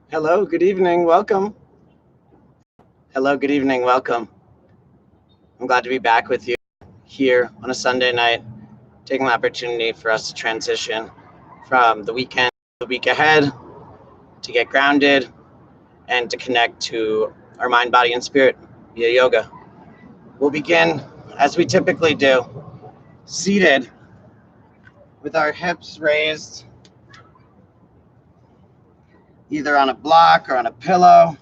Hello, good evening, welcome. Hello, good evening, welcome. I'm glad to be back with you here on a Sunday night, taking the opportunity for us to transition from the weekend to the week ahead, to get grounded, and to connect to our mind, body, and spirit via yoga. We'll begin, as we typically do, seated with our hips raised, either on a block or on a pillow,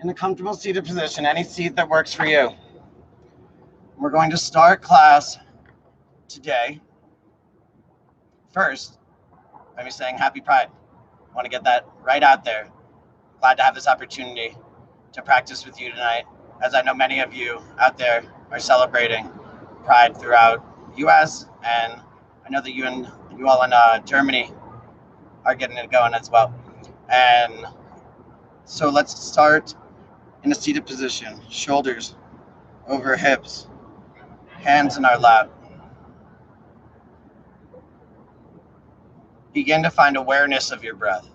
in a comfortable seated position, any seat that works for you. We're going to start class today first by me saying happy Pride. I want to get that right out there. Glad to have this opportunity to practice with you tonight, as I know many of you out there are celebrating Pride throughout the US, and I know that you all in Germany are getting it going as well. And so let's start in a seated position, shoulders over hips, hands in our lap. Begin to find awareness of your breath.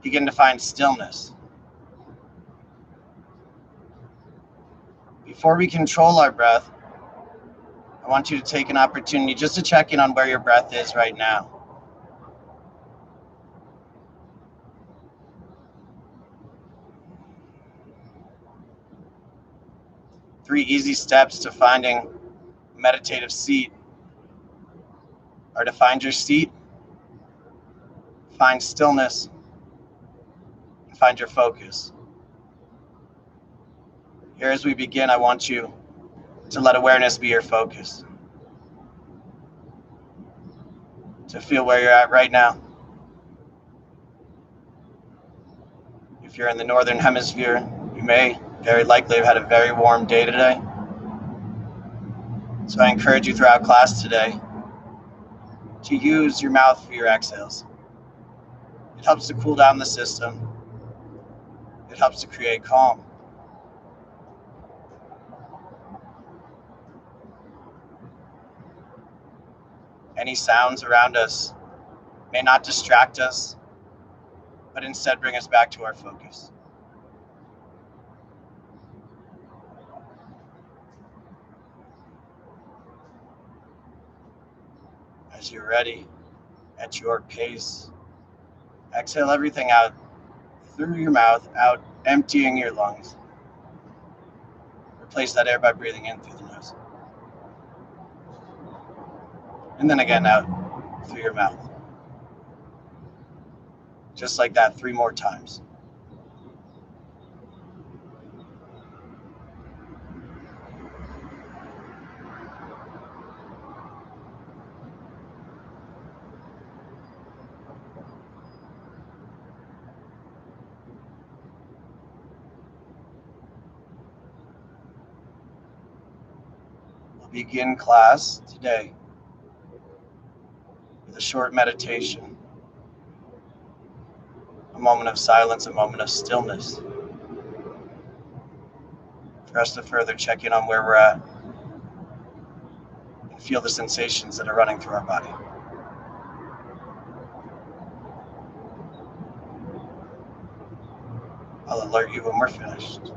Begin to find stillness. Before we control our breath, I want you to take an opportunity just to check in on where your breath is right now. Three easy steps to finding a meditative seat are to find your seat, find stillness, and find your focus. Here as we begin, I want you to let awareness be your focus. To feel where you're at right now. If you're in the northern hemisphere, you may very likely have had a very warm day today. So I encourage you throughout class today to use your mouth for your exhales. It helps to cool down the system. It helps to create calm. Any sounds around us may not distract us, but instead bring us back to our focus. As you're ready, at your pace, exhale everything out through your mouth, out emptying your lungs. Replace that air by breathing in through the nose. And then again out through your mouth. Just like that, 3 more times. We'll begin class today with a short meditation, a moment of silence, a moment of stillness, for us to further check in on where we're at and feel the sensations that are running through our body. I'll alert you when we're finished.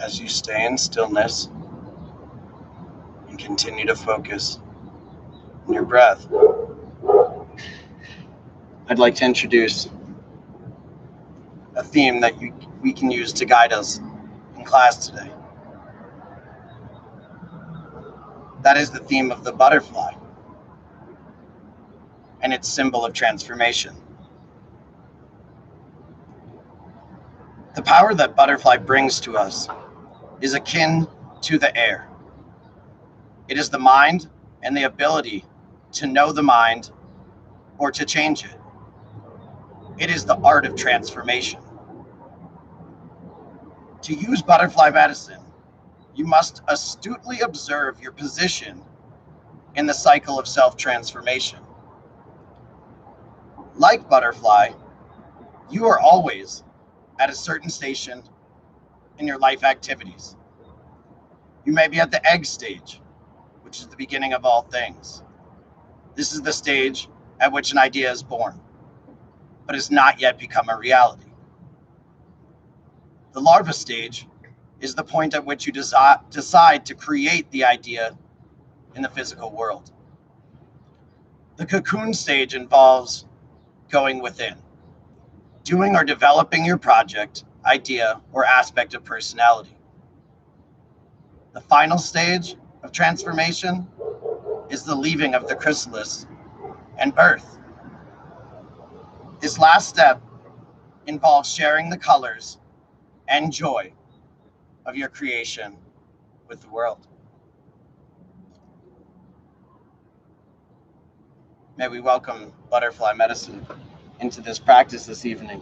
As you stay in stillness and continue to focus on your breath, I'd like to introduce a theme that we can use to guide us in class today. That is the theme of the butterfly and its symbol of transformation. The power that butterfly brings to us is akin to the air. It is the mind and the ability to know the mind or to change it. It is the art of transformation. To use butterfly medicine, you must astutely observe your position in the cycle of self-transformation. Like butterfly, you are always at a certain station in your life activities. You may be at the egg stage, which is the beginning of all things. This is the stage at which an idea is born, but has not yet become a reality. The larva stage is the point at which you decide to create the idea in the physical world. The cocoon stage involves going within, doing or developing your project, idea, or aspect of personality. The final stage of transformation is the leaving of the chrysalis and birth. This last step involves sharing the colors and joy of your creation with the world. May we welcome butterfly medicine into this practice this evening.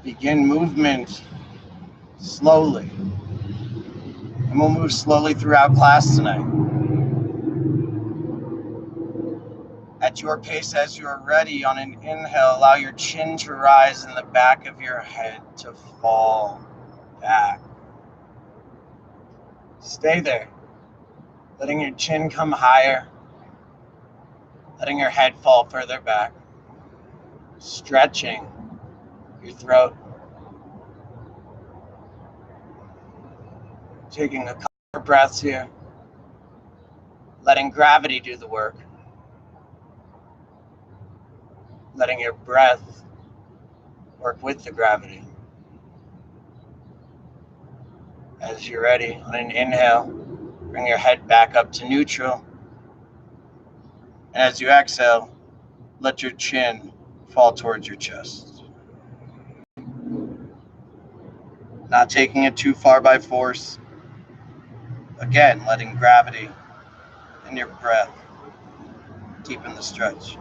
Begin movement slowly, and we'll move slowly throughout class tonight. At your pace, as you are ready, on an inhale, allow your chin to rise and the back of your head to fall back. Stay there, letting your chin come higher, letting your head fall further back, stretching your throat. Taking a couple of breaths here, letting gravity do the work, letting your breath work with the gravity. As you're ready, on an inhale, bring your head back up to neutral. And as you exhale, let your chin fall towards your chest. Not taking it too far by force. Again, letting gravity and your breath deepen the stretch.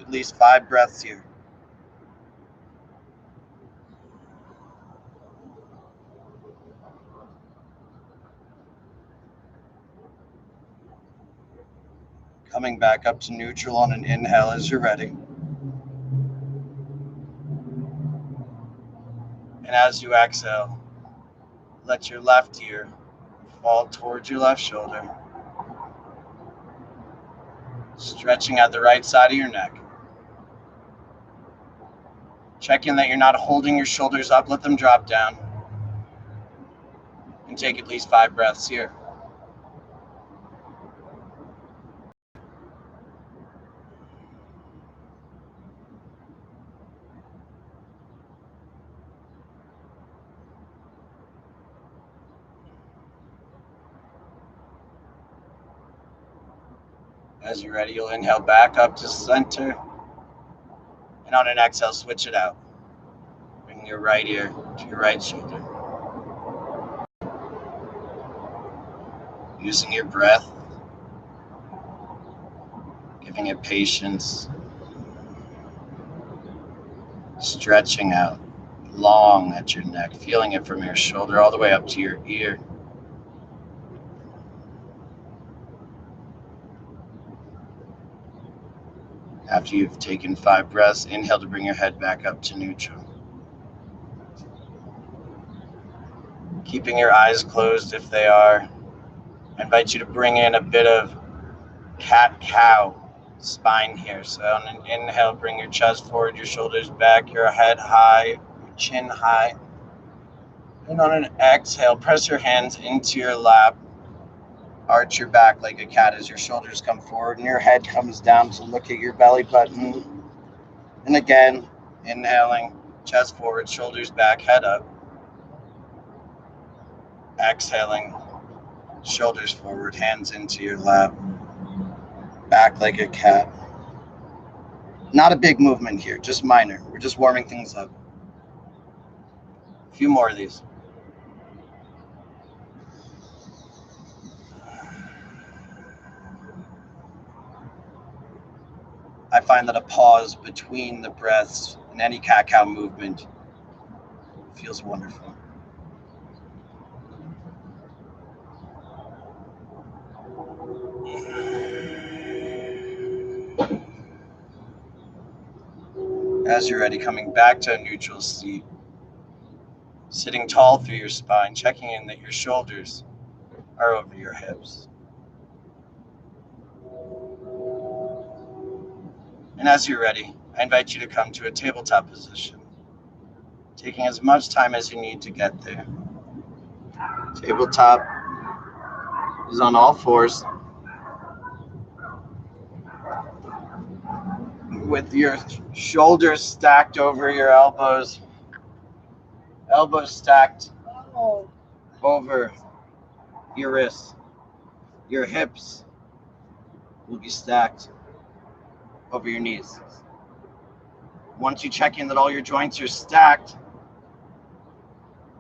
At least 5 breaths here. Coming back up to neutral on an inhale as you're ready. And as you exhale, let your left ear fall towards your left shoulder, stretching out the right side of your neck. Checking that you're not holding your shoulders up, let them drop down. And take at least 5 breaths here. As you're ready, you'll inhale back up to center. And on an exhale, switch it out. Bring your right ear to your right shoulder. using your breath, giving it patience, stretching out long at your neck, feeling it from your shoulder all the way up to your ear. After you've taken 5 breaths, inhale to bring your head back up to neutral. Keeping your eyes closed if they are, I invite you to bring in a bit of cat-cow spine here. So on an inhale, bring your chest forward, your shoulders back, your head high, your chin high. And on an exhale, press your hands into your lap. Arch your back like a cat as your shoulders come forward and your head comes down to look at your belly button. And again, inhaling, chest forward, shoulders back, head up. Exhaling, shoulders forward, hands into your lap, back like a cat. Not a big movement here, just minor. We're just warming things up. A few more of these. I find that a pause between the breaths in any cat-cow movement feels wonderful. As you're ready, coming back to a neutral seat, sitting tall through your spine, checking in that your shoulders are over your hips. And as you're ready, I invite you to come to a tabletop position, taking as much time as you need to get there. Tabletop is on all fours, with your shoulders stacked over your elbows, elbows stacked over your wrists. Your hips will be stacked over your knees. Once you check in that all your joints are stacked,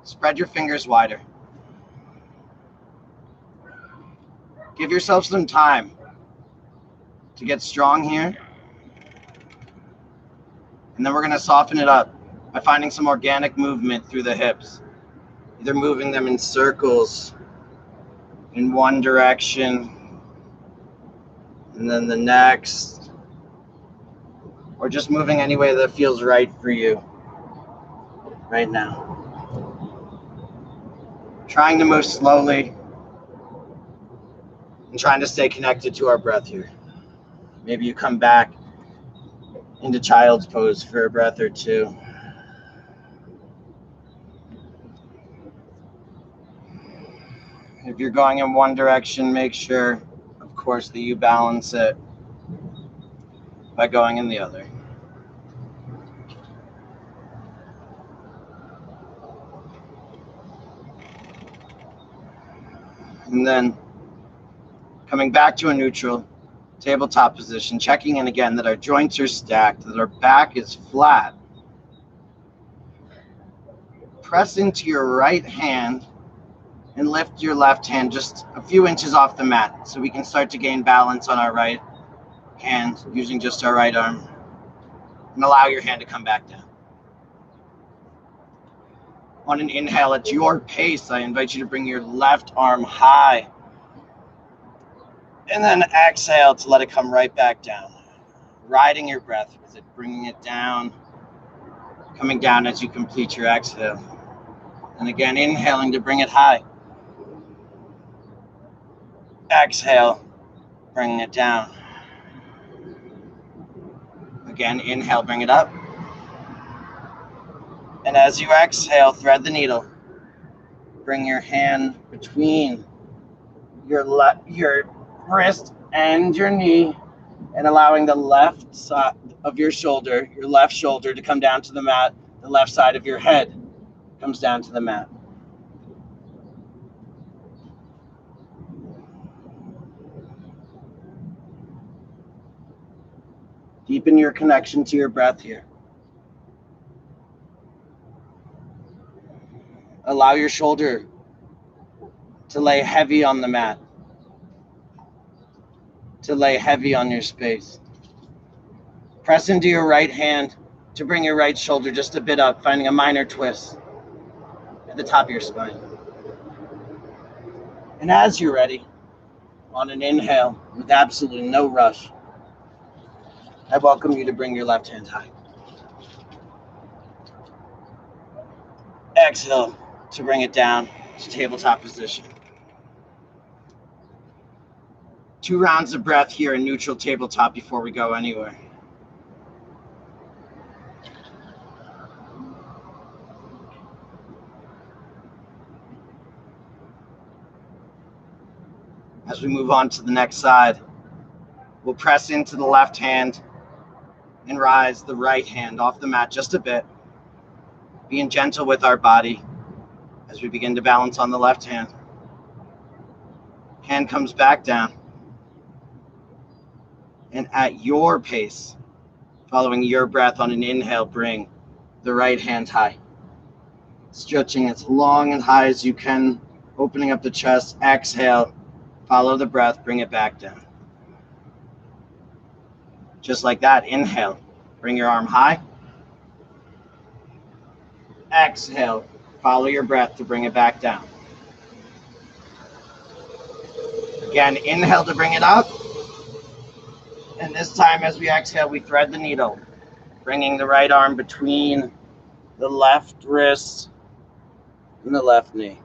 spread your fingers wider. Give yourself some time to get strong here. And then we're going to soften it up by finding some organic movement through the hips. Either moving them in circles in one direction and then the next, or just moving any way that feels right for you right now. Trying to move slowly and trying to stay connected to our breath here. Maybe you come back into child's pose for a breath or two. If you're going in one direction, make sure, of course, that you balance it by going in the other. And then coming back to a neutral tabletop position, checking in again that our joints are stacked, that our back is flat. Press into your right hand and lift your left hand just a few inches off the mat so we can start to gain balance on our right hand using just our right arm. And allow your hand to come back down. On an inhale at your pace, I invite you to bring your left arm high. And then exhale to let it come right back down. Riding your breath with it, bringing it down, coming down as you complete your exhale. And again, inhaling to bring it high. Exhale, bringing it down. Again, inhale, bring it up. And as you exhale, thread the needle. Bring your hand between your wrist and your knee, and allowing the left side of your left shoulder to come down to the mat. The left side of your head comes down to the mat. Deepen your connection to your breath here. Allow your shoulder to lay heavy on the mat to lay heavy on your space. Press into your right hand to bring your right shoulder just a bit up, finding a minor twist at the top of your spine. And as you're ready, on an inhale, with absolutely no rush, I welcome you to bring your left hand high. Exhale to bring it down to tabletop position. 2 rounds of breath here in neutral tabletop before we go anywhere. As we move on to the next side, we'll press into the left hand and rise the right hand off the mat just a bit, being gentle with our body as we begin to balance on the left hand. Hand comes back down. And at your pace, following your breath on an inhale, bring the right hand high. Stretching as long and high as you can, opening up the chest. Exhale, follow the breath, bring it back down. Just like that, inhale, bring your arm high. Exhale, follow your breath to bring it back down. Again, inhale to bring it up. And this time as we exhale, we thread the needle, bringing the right arm between the left wrist and the left knee.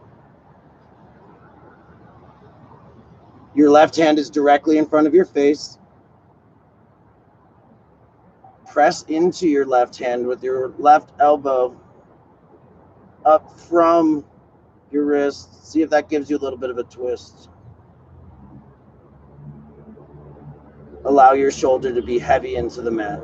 Your left hand is directly in front of your face. Press into your left hand with your left elbow up from your wrist. See if that gives you a little bit of a twist. Allow your shoulder to be heavy into the mat.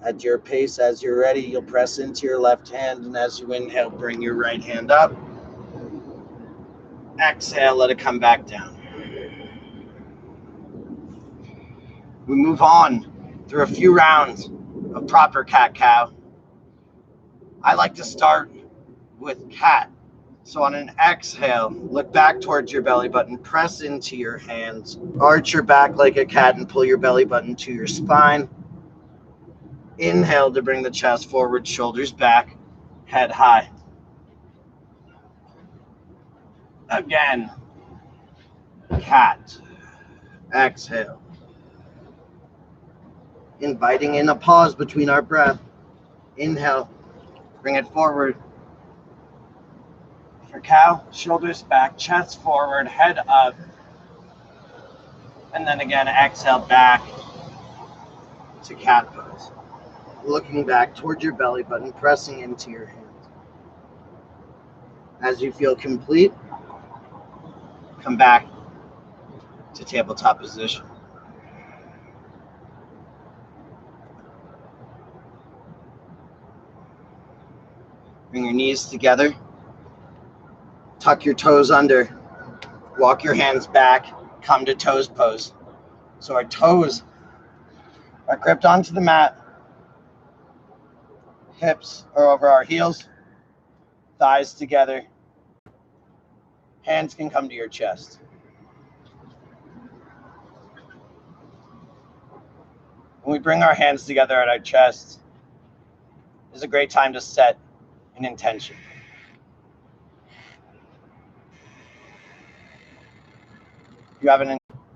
At your pace, as you're ready, you'll press into your left hand, and as you inhale, bring your right hand up. Exhale, let it come back down. We move on through a few rounds of proper cat-cow. I like to start with cat. So on an exhale, look back towards your belly button, press into your hands, arch your back like a cat and pull your belly button to your spine. Inhale to bring the chest forward, shoulders back, head high. Again, cat. Exhale. Inviting in a pause between our breath. Inhale, bring it forward. For cow, shoulders back, chest forward, head up. And then again, exhale back to cat pose. Looking back towards your belly button, pressing into your hands. As you feel complete, come back to tabletop position. Bring your knees together. Tuck your toes under. Walk your hands back. Come to toes pose. So our toes are gripped onto the mat. Hips are over our heels. Thighs together. Hands can come to your chest. When we bring our hands together at our chest, it's a great time to set an intention. If you have an intention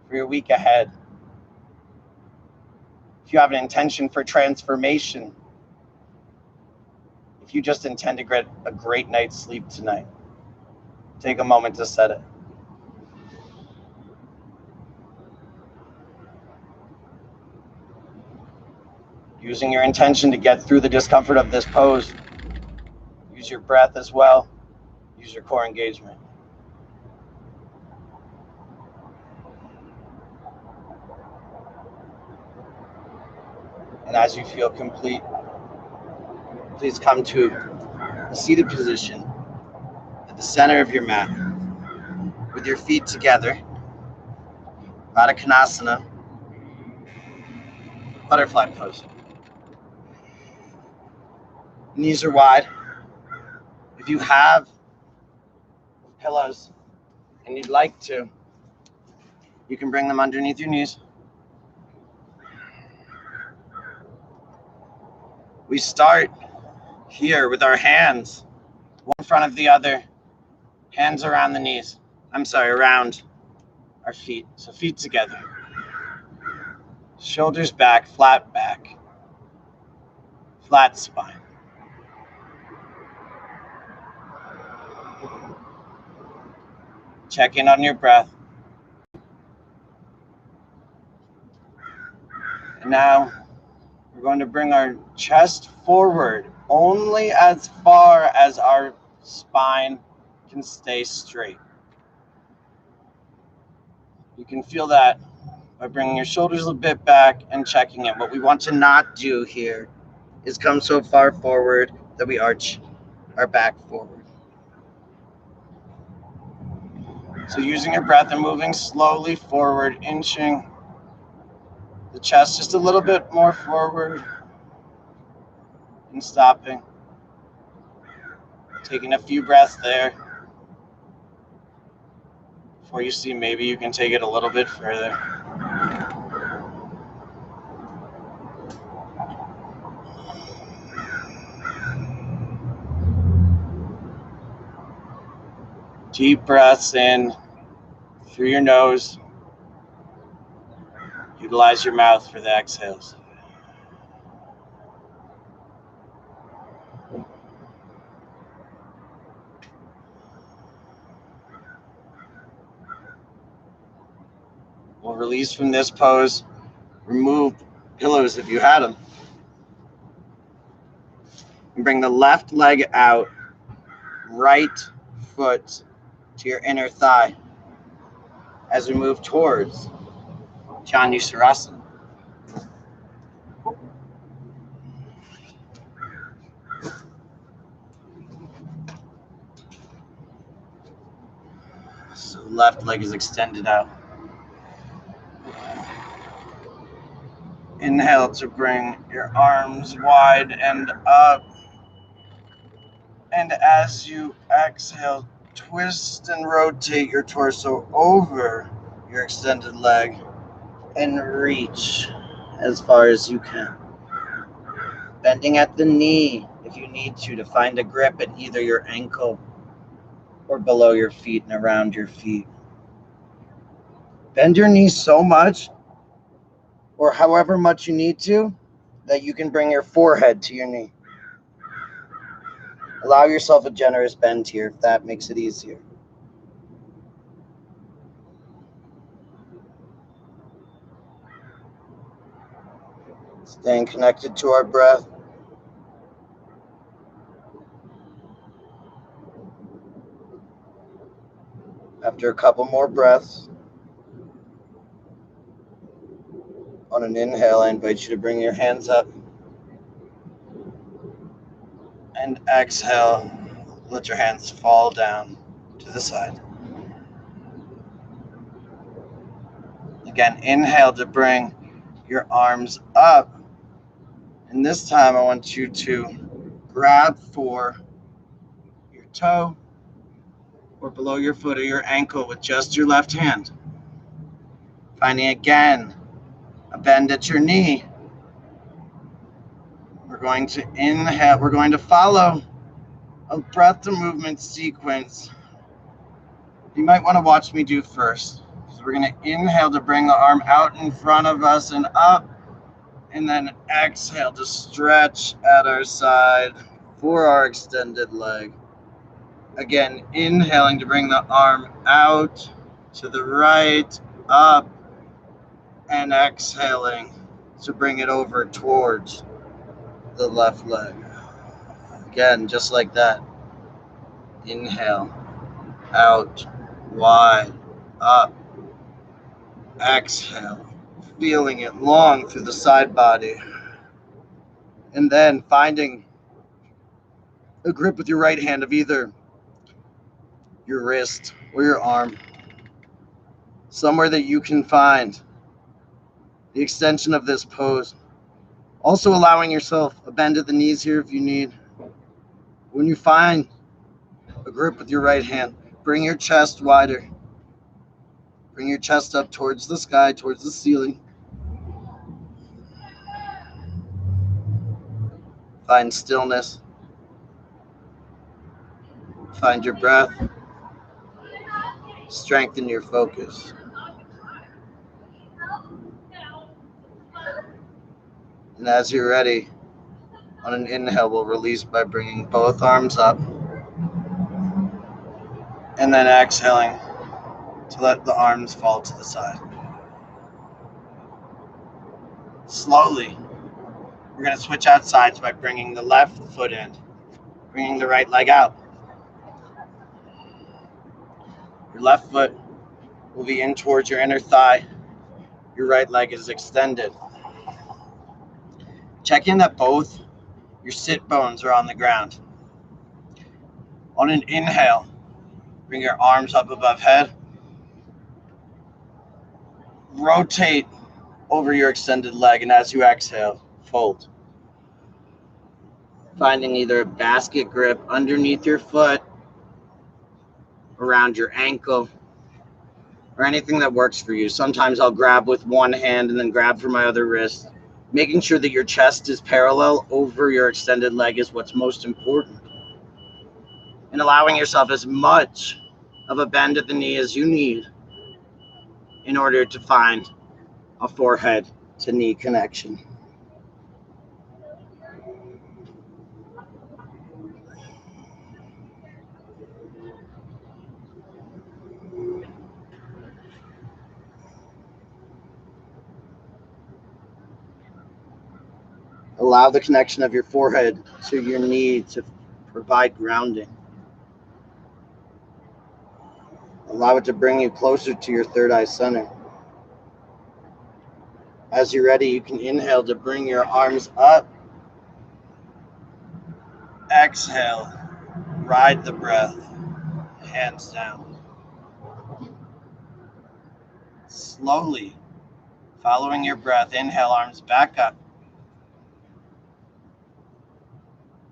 for your week ahead, if you have an intention for transformation, if you just intend to get a great night's sleep tonight, take a moment to set it. Using your intention to get through the discomfort of this pose, use your breath as well, use your core engagement. And as you feel complete, please come to a seated position at the center of your mat with your feet together, Baddha Konasana, butterfly pose. Knees are wide. If you have pillows and you'd like to, you can bring them underneath your knees. We start here with our hands, one in front of the other, hands around the knees. Around our feet. So feet together. Shoulders back, flat spine. Check in on your breath. And now we're going to bring our chest forward only as far as our spine can stay straight. You can feel that by bringing your shoulders a bit back and checking in. What we want to not do here is come so far forward that we arch our back forward. So using your breath and moving slowly forward, inching the chest just a little bit more forward and stopping. Taking a few breaths there before you see maybe you can take it a little bit further. Deep breaths in through your nose. Utilize your mouth for the exhales. We'll release from this pose. Remove pillows if you had them. And bring the left leg out, right foot to your inner thigh as we move towards Chandrasana. So the left leg is extended out. Inhale to bring your arms wide and up. And as you exhale, twist and rotate your torso over your extended leg and reach as far as you can. Bending at the knee if you need to find a grip at either your ankle or below your feet and around your feet. Bend your knees so much, or however much you need to, that you can bring your forehead to your knee. Allow yourself a generous bend here if that makes it easier. Staying connected to our breath. After a couple more breaths, on an inhale, I invite you to bring your hands up. And exhale, let your hands fall down to the side. Again, inhale to bring your arms up. And this time I want you to grab for your toe or below your foot or your ankle with just your left hand. Finding again a bend at your knee. We're going to inhale. We're going to follow a breath to movement sequence. You might want to watch me do first. So we're going to inhale to bring the arm out in front of us and up. And then exhale to stretch at our side for our extended leg. Again, inhaling to bring the arm out to the right, up, and exhaling to bring it over towards the left leg. Again, just like that. Inhale, out, wide, up, exhale, feeling it long through the side body. And then finding a grip with your right hand of either your wrist or your arm. somewhere that you can find the extension of this pose. Also allowing yourself a bend at the knees here if you need. When you find a grip with your right hand, bring your chest wider. Bring your chest up towards the sky, towards the ceiling. Find stillness. Find your breath. Strengthen your focus. And as you're ready, on an inhale, we'll release by bringing both arms up. And then exhaling to let the arms fall to the side. Slowly, we're going to switch out sides by bringing the left foot in, bringing the right leg out. Your left foot will be in towards your inner thigh. Your right leg is extended. Check in that both your sit bones are on the ground. On an inhale, bring your arms up above head. Rotate over your extended leg, and as you exhale, fold. Finding either a basket grip underneath your foot, around your ankle, or anything that works for you. Sometimes I'll grab with one hand and then grab for my other wrist. Making sure that your chest is parallel over your extended leg is what's most important. And allowing yourself as much of a bend at the knee as you need in order to find a forehead to knee connection. Allow the connection of your forehead to your knee to provide grounding. Allow it to bring you closer to your third eye center. As you're ready, you can inhale to bring your arms up. Exhale, ride the breath, hands down. Slowly, following your breath, inhale, arms back up.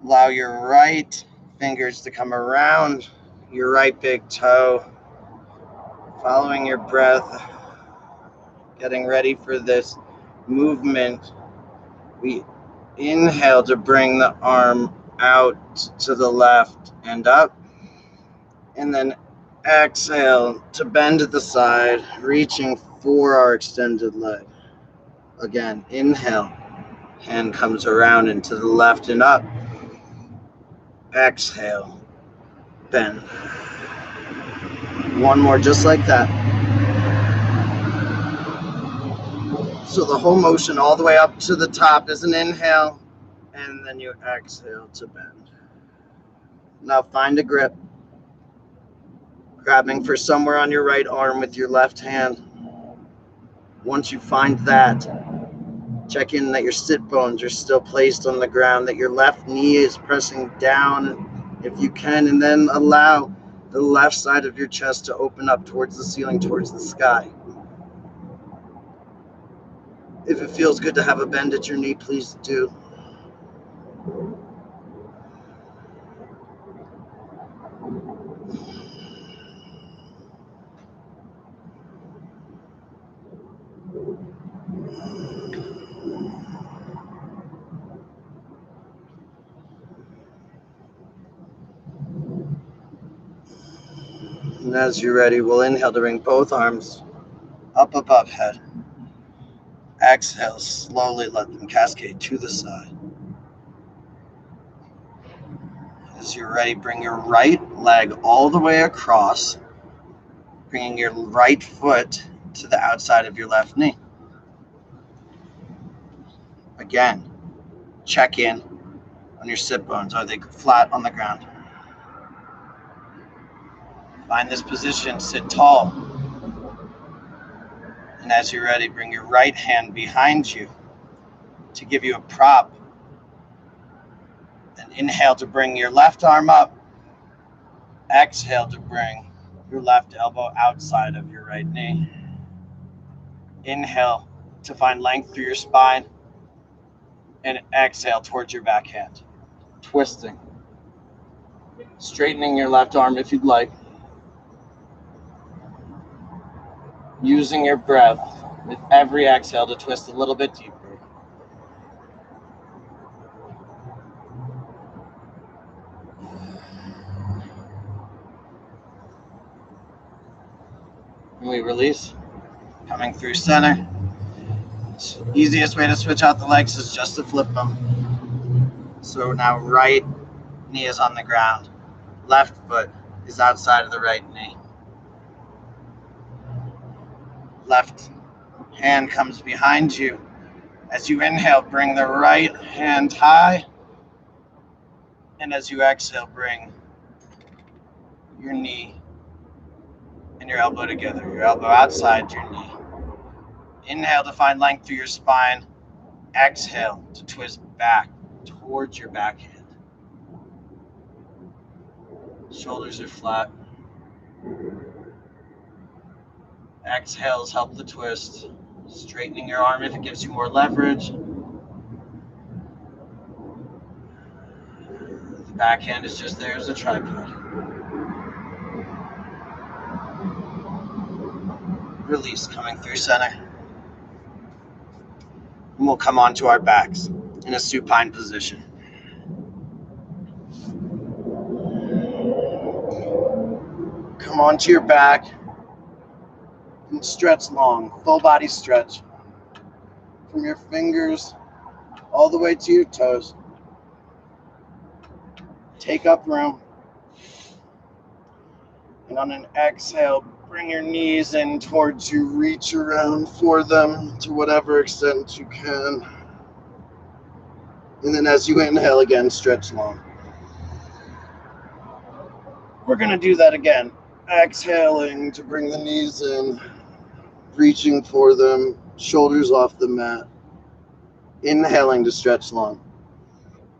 Allow your right fingers to come around your right big toe. Following your breath, getting ready for this movement. We inhale to bring the arm out to the left and up. And then exhale to bend to the side, reaching for our extended leg. Again, inhale, hand comes around and to the left and up. Exhale, bend. One more just like that. So the whole motion all the way up to the top is an inhale, and then you exhale to bend. Now find a grip. Grabbing for somewhere on your right arm with your left hand. Once you find that, check in that your sit bones are still placed on the ground, that your left knee is pressing down if you can, and then allow the left side of your chest to open up towards the ceiling, towards the sky. If it feels good to have a bend at your knee, please do. And as you're ready, we'll inhale to bring both arms up above head. Exhale, slowly let them cascade to the side. As you're ready, bring your right leg all the way across, bringing your right foot to the outside of your left knee. Again, check in on your sit bones. Are they flat on the ground? Find this position, sit tall. And as you're ready, bring your right hand behind you to give you a prop. Then inhale to bring your left arm up. Exhale to bring your left elbow outside of your right knee. Inhale to find length through your spine, and exhale towards your backhand. Twisting. Straightening your left arm if you'd like. Using your breath with every exhale to twist a little bit deeper. And we release. Coming through center. Easiest way to switch out the legs is just to flip them. So now right knee is on the ground. Left foot is outside of the right knee. Left hand comes behind you. As you inhale, bring the right hand high. And as you exhale, bring your knee and your elbow together. Your elbow outside your knee. Inhale to find length through your spine. Exhale to twist back towards your backhand. Shoulders are flat. Exhales help the twist. Straightening your arm if it gives you more leverage. The backhand is just there as a tripod. Release coming through center. And we'll come onto our backs in a supine position. Come onto your back and stretch long, full body stretch. From your fingers all the way to your toes. Take up room. And on an exhale, bring your knees in towards you. Reach around for them to whatever extent you can. And then as you inhale again, stretch long. We're going to do that again. Exhaling to bring the knees in. Reaching for them. Shoulders off the mat. Inhaling to stretch long.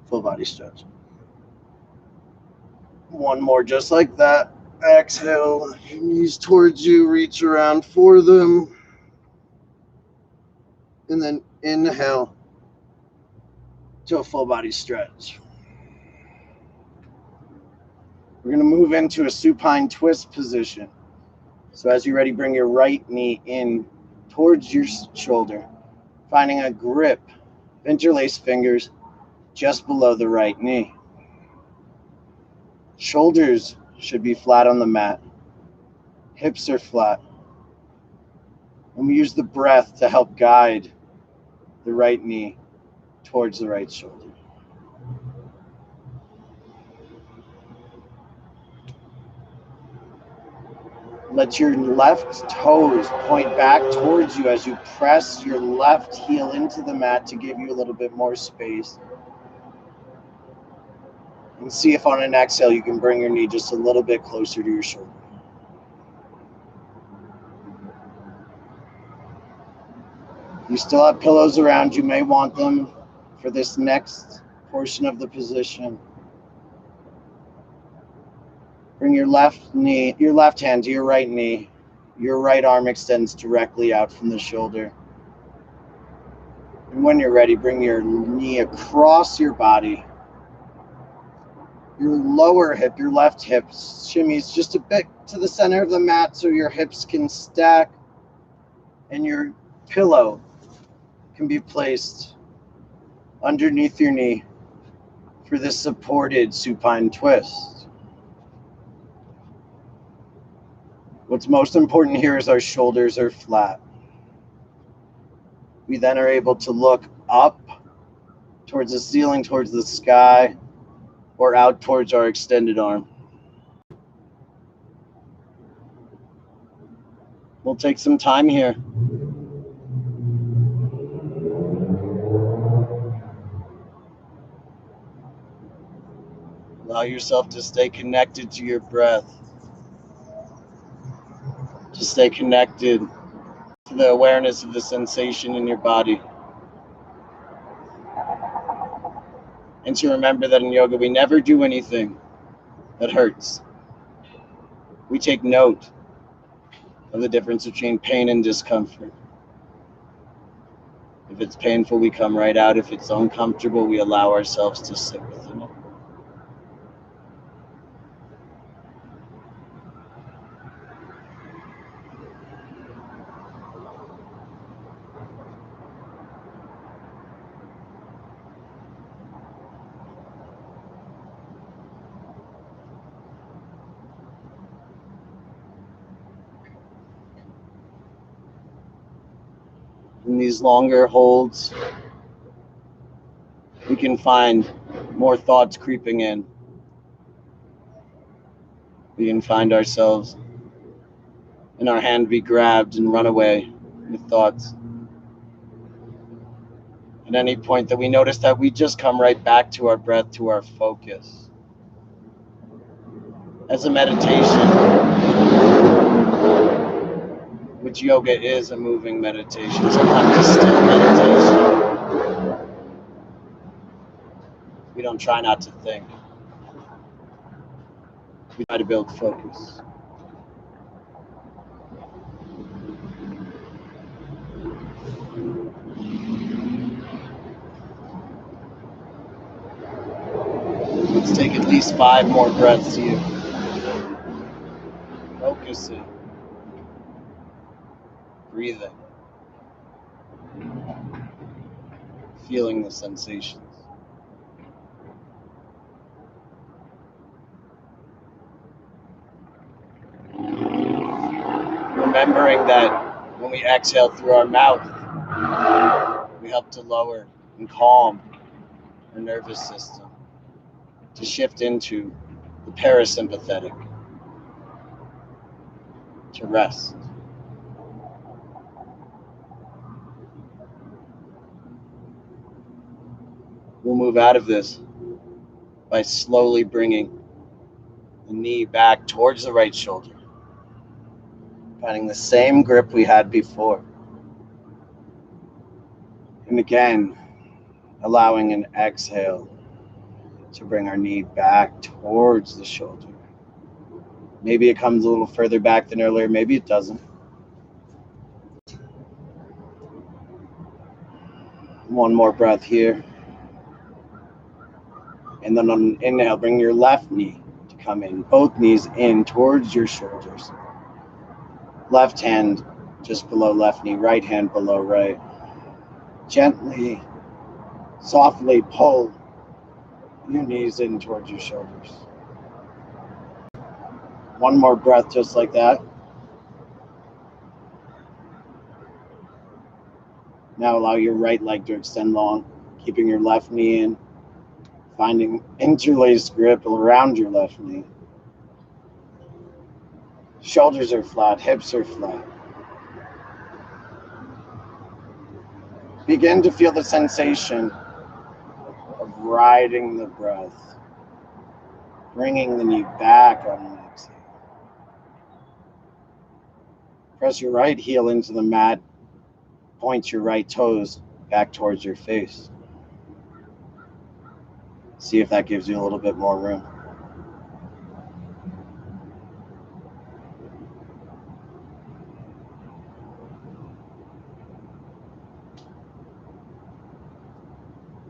Full body stretch. One more just like that. Exhale, knees towards you, reach around for them. And then inhale to a full body stretch. We're going to move into a supine twist position. So as you're ready, bring your right knee in towards your shoulder, finding a grip, interlace fingers just below the right knee. Shoulders should be flat on the mat. Hips are flat. And we use the breath to help guide the right knee towards the right shoulder. Let your left toes point back towards you as you press your left heel into the mat to give you a little bit more space. And see if on an exhale you can bring your knee just a little bit closer to your shoulder. You still have pillows around. You may want them for this next portion of the position. Bring your left hand to your right knee. Your right arm extends directly out from the shoulder. And when you're ready, bring your knee across your body. Your lower hip, your left hip, shimmies just a bit to the center of the mat so your hips can stack and your pillow can be placed underneath your knee for this supported supine twist. What's most important here is our shoulders are flat. We then are able to look up towards the ceiling, towards the sky, or out towards our extended arm. We'll take some time here. Allow yourself to stay connected to your breath, to stay connected to the awareness of the sensation in your body. And to remember that in yoga, we never do anything that hurts. We take note of the difference between pain and discomfort. If it's painful, we come right out. If it's uncomfortable, we allow ourselves to sit within it. In these longer holds, we can find more thoughts creeping in. We can find ourselves in our hand be grabbed and run away with thoughts. At any point that we notice that, we just come right back to our breath, to our focus. As a meditation, which yoga is a moving meditation, sometimes a still meditation. We don't try not to think. We try to build focus. Let's take at least 5 more breaths here. Focusing. Breathing. Feeling the sensations. Remembering that when we exhale through our mouth, we help to lower and calm our nervous system, to shift into the parasympathetic, to rest. We'll move out of this by slowly bringing the knee back towards the right shoulder, finding the same grip we had before. And again, allowing an exhale to bring our knee back towards the shoulder. Maybe it comes a little further back than earlier, maybe it doesn't. One more breath here. And then on an inhale, bring your left knee to come in, both knees in towards your shoulders. Left hand just below left knee, right hand below right. Gently, softly pull your knees in towards your shoulders. One more breath just like that. Now allow your right leg to extend long, keeping your left knee in, finding interlaced grip around your left knee. Shoulders are flat, hips are flat. Begin to feel the sensation of riding the breath, bringing the knee back on an exhale. Press your right heel into the mat, point your right toes back towards your face. See if that gives you a little bit more room.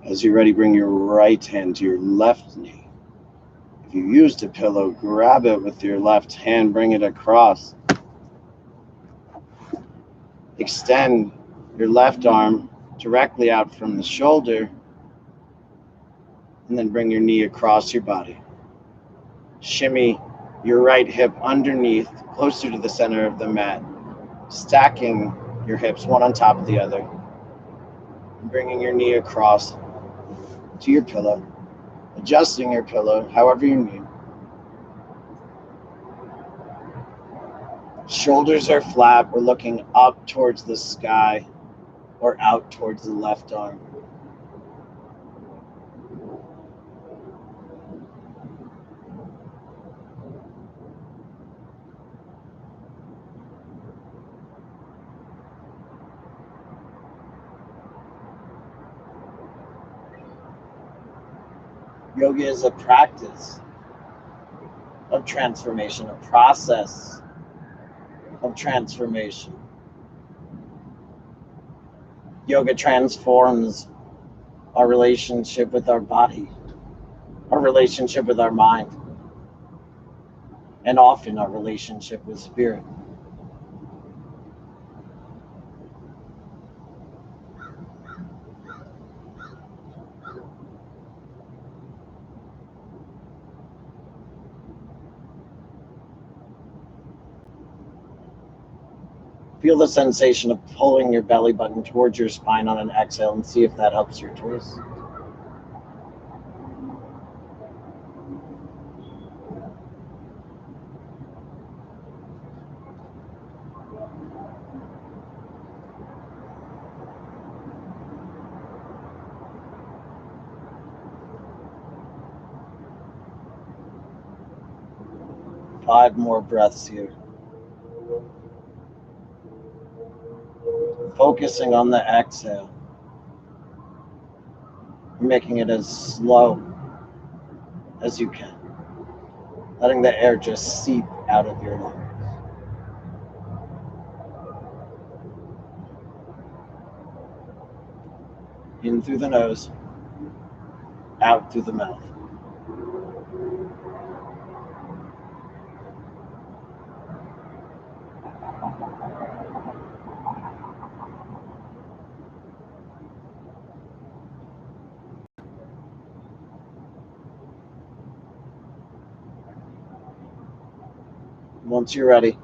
As you're ready, bring your right hand to your left knee. If you used a pillow, grab it with your left hand, bring it across. Extend your left arm directly out from the shoulder, and then bring your knee across your body. Shimmy your right hip underneath, closer to the center of the mat, stacking your hips one on top of the other, and bringing your knee across to your pillow, adjusting your pillow however you need. Shoulders are flat. We're looking up towards the sky or out towards the left arm. Yoga is a practice of transformation, a process of transformation. Yoga transforms our relationship with our body, our relationship with our mind, and often our relationship with spirit. Feel the sensation of pulling your belly button towards your spine on an exhale and see if that helps your twist. Five more breaths here. Focusing on the exhale. Making it as slow as you can. Letting the air just seep out of your lungs. In through the nose, out through the mouth. Once you're ready,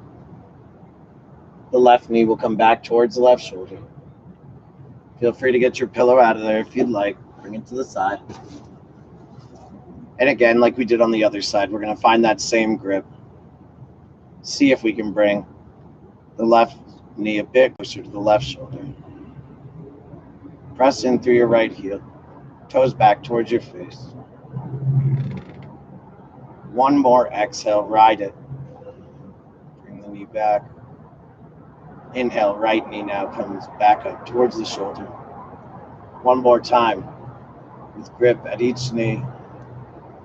the left knee will come back towards the left shoulder. Feel free to get your pillow out of there if you'd like. Bring it to the side. And again, like we did on the other side, we're going to find that same grip. See if we can bring the left knee a bit closer to the left shoulder. Press in through your right heel. Toes back towards your face. One more exhale, ride it. Bring the knee back. Inhale, right knee now comes back up towards the shoulder. One more time. With grip at each knee,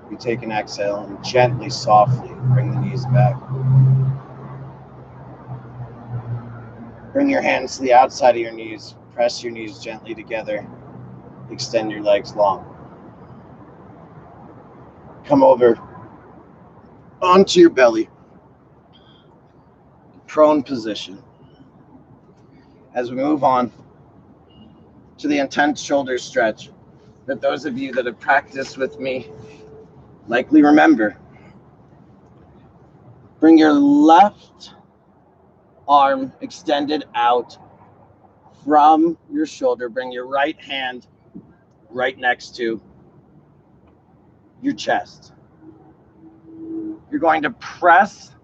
you take an exhale and gently, softly bring the knees back. Bring your hands to the outside of your knees. Press your knees gently together. Extend your legs long. Come over onto your belly. Prone position. As we move on to the intense shoulder stretch that those of you that have practiced with me likely remember. Bring your left arm extended out from your shoulder. Bring your right hand right next to your chest. You're going to press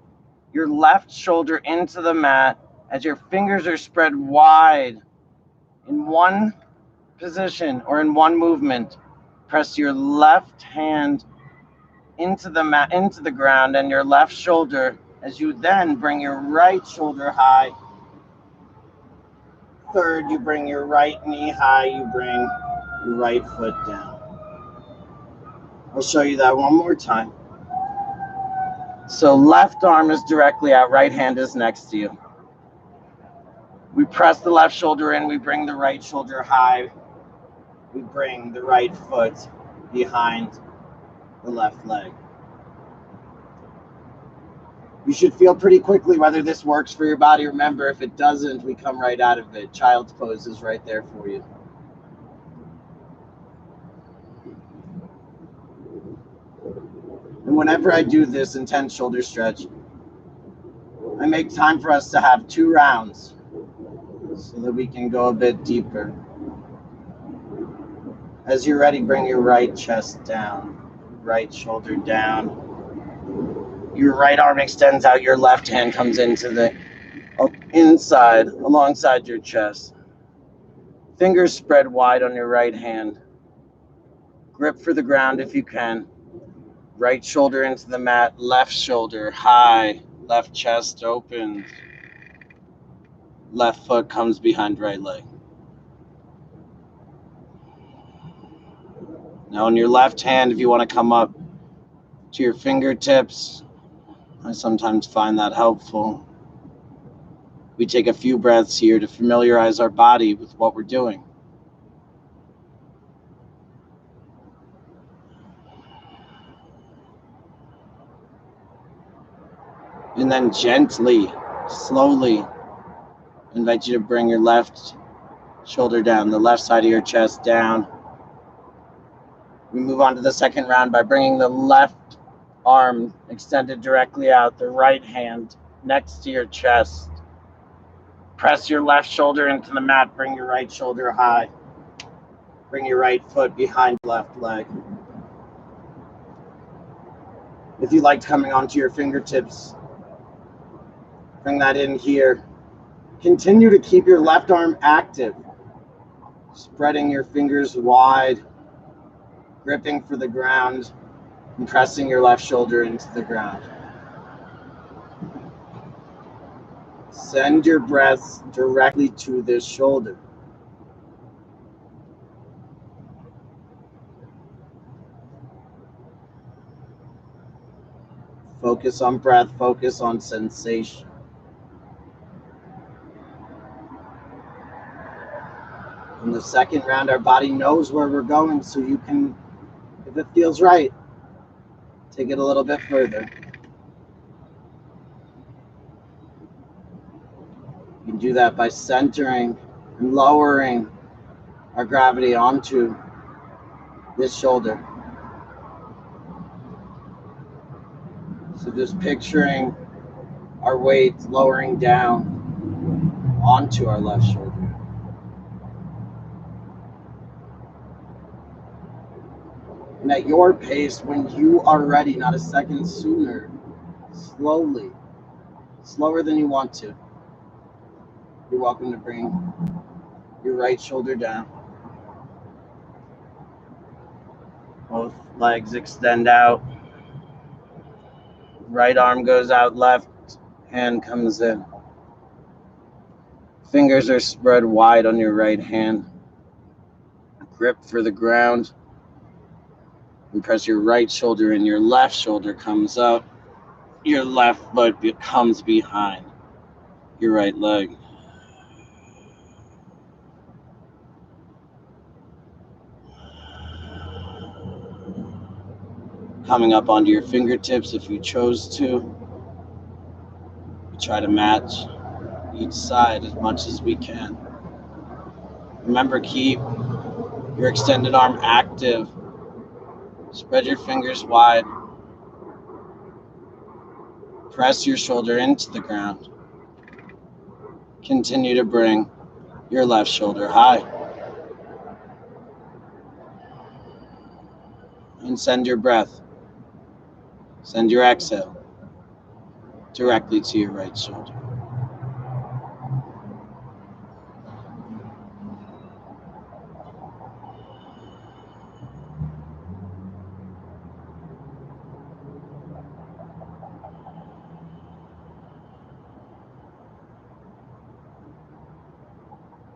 your left shoulder into the mat as your fingers are spread wide in one position or in one movement. Press your left hand into the mat, into the ground, and your left shoulder as you then bring your right shoulder high. Third, you bring your right knee high, you bring your right foot down. I'll show you that one more time. So left arm is directly out, right hand is next to you. We press the left shoulder in, we bring the right shoulder high. We bring the right foot behind the left leg. You should feel pretty quickly whether this works for your body. Remember, if it doesn't, we come right out of it. Child's pose is right there for you. And whenever I do this intense shoulder stretch, I make time for us to have 2 rounds so that we can go a bit deeper. As you're ready, bring your right chest down, right shoulder down. Your right arm extends out, your left hand comes into the inside, alongside your chest. Fingers spread wide on your right hand. Grip for the ground if you can. Right shoulder into the mat, left shoulder high, left chest open. Left foot comes behind right leg. Now on your left hand, if you want to come up to your fingertips, I sometimes find that helpful. We take a few breaths here to familiarize our body with what we're doing. And then gently, slowly, invite you to bring your left shoulder down, the left side of your chest down. We move on to the second round by bringing the left arm extended directly out, the right hand next to your chest. Press your left shoulder into the mat, bring your right shoulder high. Bring your right foot behind your left leg. If you liked coming onto your fingertips, bring that in here. Continue to keep your left arm active, spreading your fingers wide, gripping for the ground, and pressing your left shoulder into the ground. Send your breath directly to this shoulder. Focus on breath, focus on sensation. In the second round, our body knows where we're going, so you can, if it feels right, take it a little bit further. You can do that by centering and lowering our gravity onto this shoulder. So just picturing our weight lowering down onto our left shoulder. And at your pace, when you are ready, not a second sooner, slowly, slower than you want to, you're welcome to bring your right shoulder down. Both legs extend out. Right arm goes out, left hand comes in. Fingers are spread wide on your right hand. Grip for the ground. And press your right shoulder in. Your left shoulder comes up. Your left foot comes behind your right leg. Coming up onto your fingertips if you chose to. We try to match each side as much as we can. Remember, keep your extended arm active. Spread your fingers wide. Press your shoulder into the ground. Continue to bring your left shoulder high. And send your breath, send your exhale directly to your right shoulder.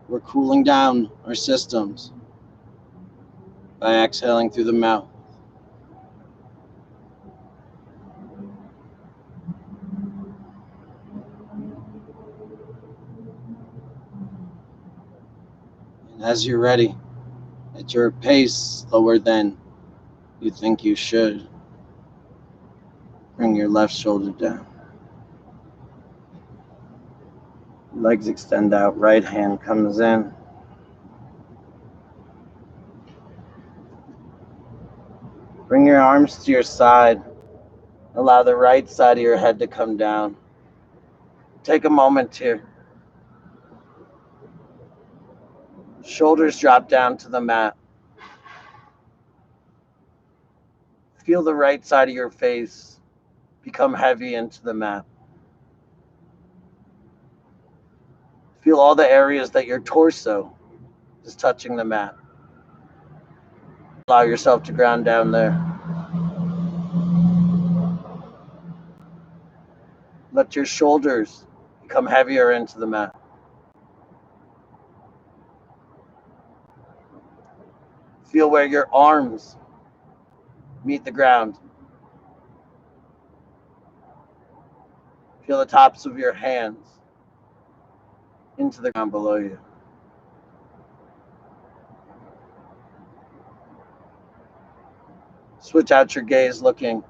We're cooling down our systems by exhaling through the mouth. And as you're ready, at your pace, slower than you think you should, bring your left shoulder down. Legs extend out, right hand comes in. Bring your arms to your side. Allow the right side of your head to come down. Take a moment here. Shoulders drop down to the mat. Feel the right side of your face become heavy into the mat. Feel all the areas that your torso is touching the mat. Allow yourself to ground down there. Let your shoulders become heavier into the mat. Feel where your arms meet the ground. Feel the tops of your hands into the ground below you. Switch out your gaze, looking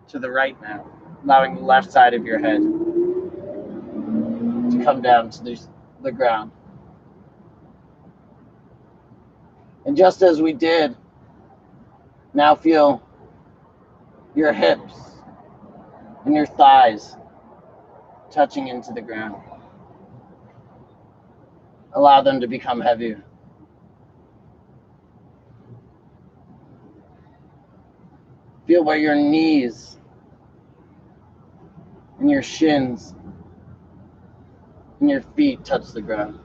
to the right now, allowing the left side of your head to come down to the ground. And just as we did, now feel your hips and your thighs touching into the ground. Allow them to become heavier. Feel where your knees and your shins and your feet touch the ground.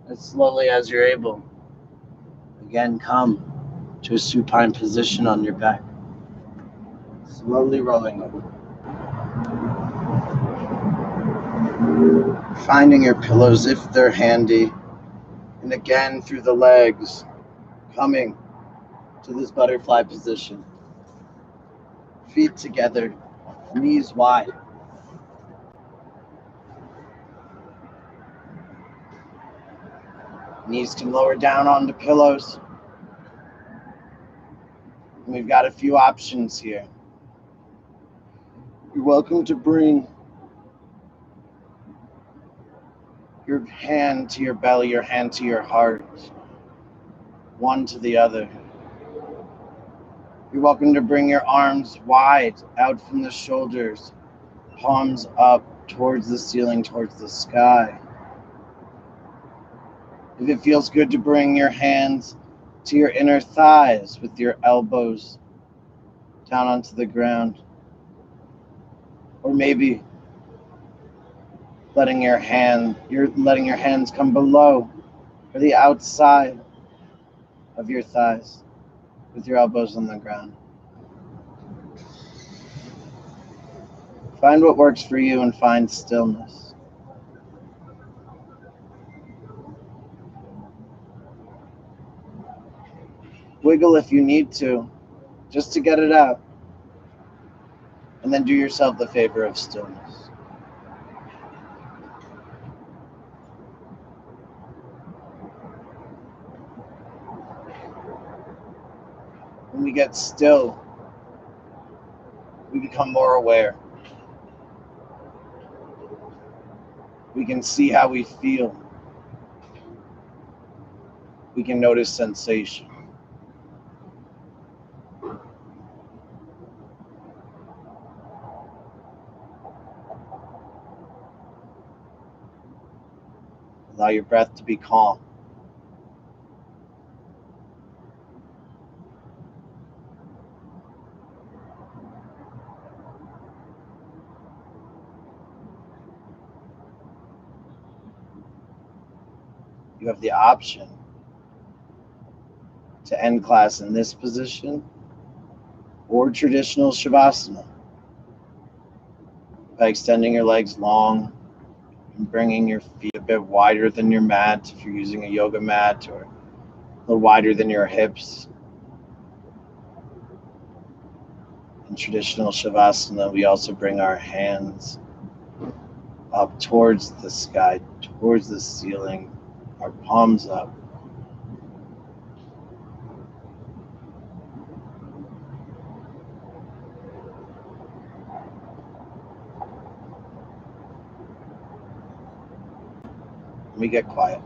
As slowly as you're able, again come to a supine position on your back. Slowly rolling over. Finding your pillows if they're handy. And again through the legs, coming to this butterfly position. Feet together, knees wide. Knees can lower down onto pillows. And we've got a few options here. You're welcome to bring your hand to your belly, your hand to your heart, one to the other. You're welcome to bring your arms wide out from the shoulders, palms up towards the ceiling, towards the sky. If it feels good to bring your hands to your inner thighs with your elbows down onto the ground. Or maybe letting your hands come below or the outside of your thighs with your elbows on the ground. Find what works for you and find stillness. Wiggle if you need to, just to get it out. And then do yourself the favor of stillness. When we get still, we become more aware. We can see how we feel. We can notice sensation. Allow your breath to be calm. You have the option to end class in this position or traditional Shavasana by extending your legs long and bringing your feet a bit wider than your mat if you're using a yoga mat, or a little wider than your hips. In traditional Shavasana, we also bring our hands up towards the sky, towards the ceiling, our palms up. We get quiet.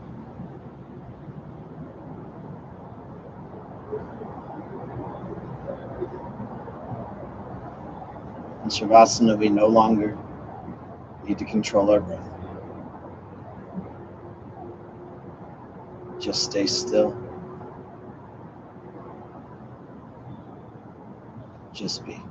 In Shavasana, we no longer need to control our breath. Just stay still. Just be.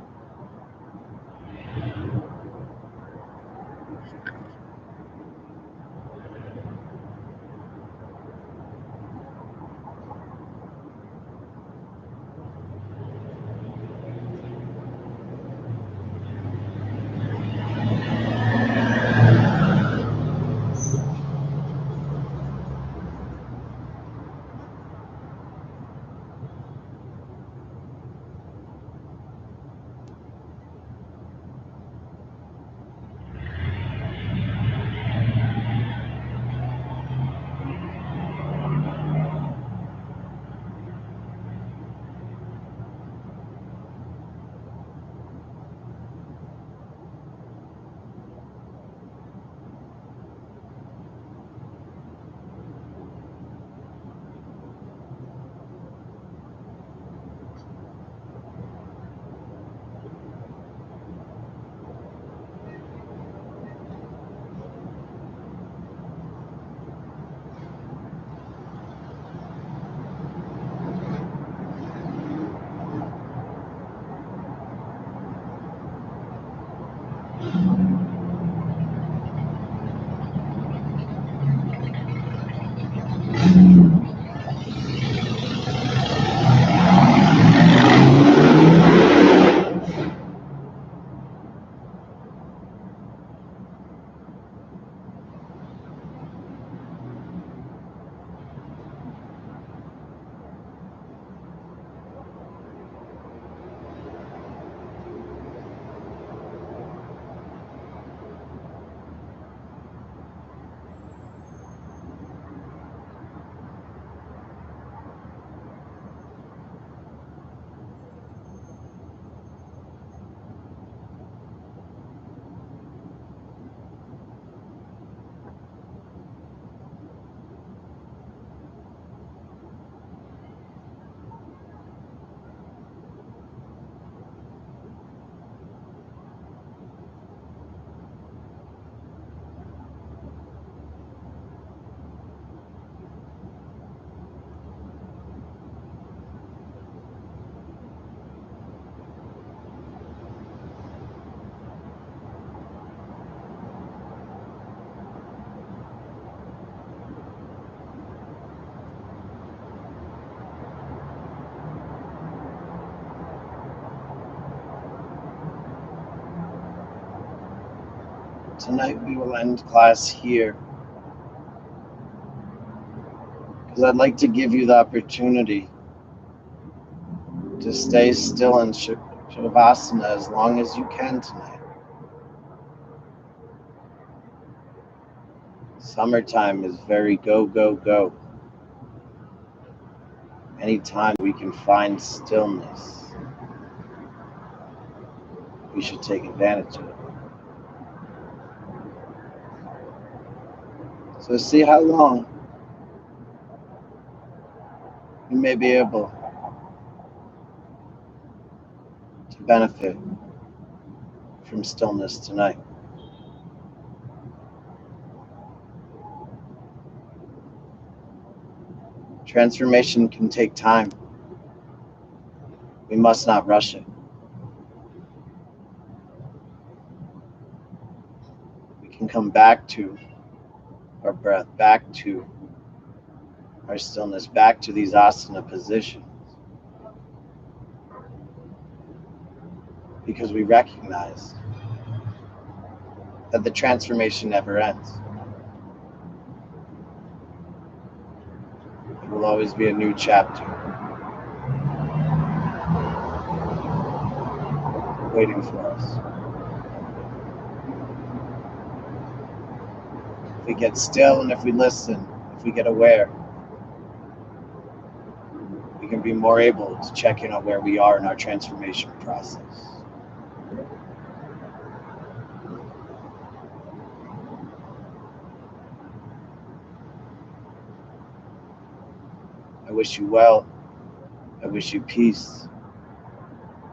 Tonight we will end class here because I'd like to give you the opportunity to stay still in Shavasana as long as you can tonight. Summertime is very go, go, go. Anytime we can find stillness, we should take advantage of it. So see how long you may be able to benefit from stillness tonight. Transformation can take time. We must not rush it. We can come back to our breath, back to our stillness, back to these asana positions, because we recognize that the transformation never ends. It will always be a new chapter waiting for us. If we get still and if we listen, if we get aware, we can be more able to check in on where we are in our transformation process. I wish you well. I wish you peace.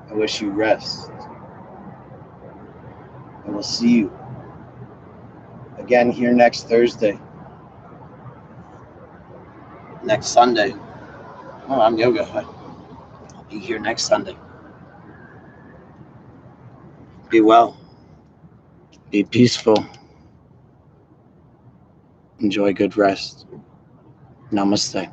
I wish you rest. I will see you again here next Thursday. Next Sunday. Oh, I'm yoga. I'll be here next Sunday. Be well. Be peaceful. Enjoy good rest. Namaste.